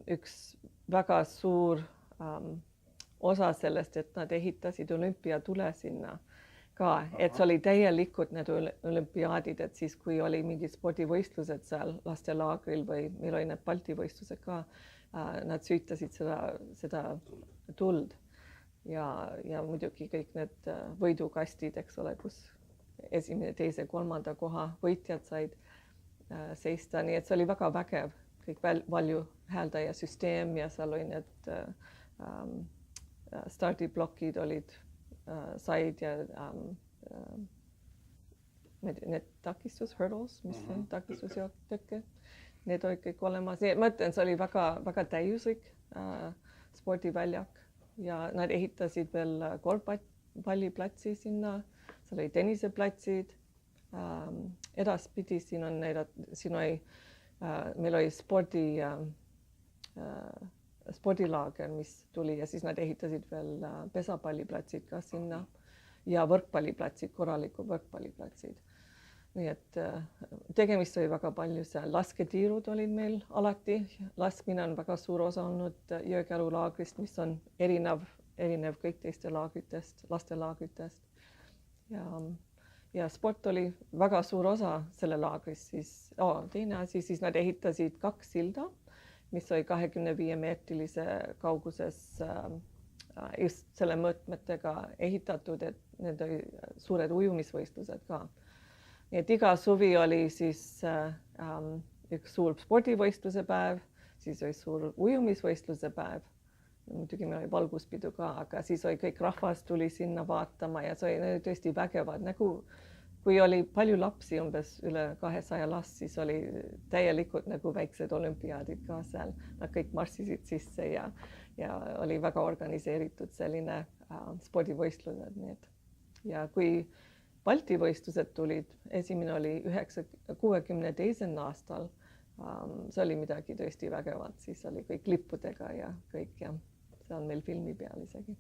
üks väga suur osa sellest, et nad ehitasid olümpiatule sinna ka, et see oli täielikult need olümpiaadid, et siis kui oli mingid spordivõistlused seal lastelaagril või meil oli need Balti võistlused ka, nad süütasid seda tuld ja muidugi kõik need võidukastid, eks ole, kus esimene, teise, kolmanda koha võitjad said seista, nii et see oli väga vägev, kõik valjuhääldaja süsteem ja seal oli need stardiplokid olid said ja need takistus, hurdles, mis on takistusjooktõkke, need olid kõik olemas. Ma ütlen, see oli väga täiuslik spordiväljak ja nad ehitasid veel korvpalliplatsi sinna, seal oli tenniseplatsid. Edaspidi siin oli meil oli spordilaager, mis tuli ja siis nad ehitasid veel pesapalliplatsid ka sinna ja võrkpalliplatsid, korralikud võrkpalliplatsid. Nii et tegemist oli väga palju seal. Lasketiirud olid meil alati. Laskmine on väga suur osa olnud Jõekäru laagrist, mis on erinev kõik teiste laagritest, lastelaagritest. Ja sport oli väga suur osa selle laagrist. Teine asi, siis nad ehitasid 2 silda, mis oli 25-meetrilise kauguses just selle mõõtmetega ehitatud, et need oli suured ujumisvõistlused ka. Nii et iga suvi oli siis üks suur spordivõistluse päev, siis oli suur ujumisvõistluse päev. Muidugi meil oli valguspidu ka, aga siis oli kõik rahvas tuli sinna vaatama ja see oli tõesti vägevad. Kui oli palju lapsi, umbes üle 200 last, siis oli täielikult nagu väiksed olümpiaadid ka seal. Nad kõik marssisid sisse ja oli väga organiseeritud selline spordivõistlused. Ja kui Balti võistlused tulid, esimene oli 1962. aastal, see oli midagi tõesti vägevat, siis oli kõik lippudega ja kõik ja see on meil filmi peal isegi.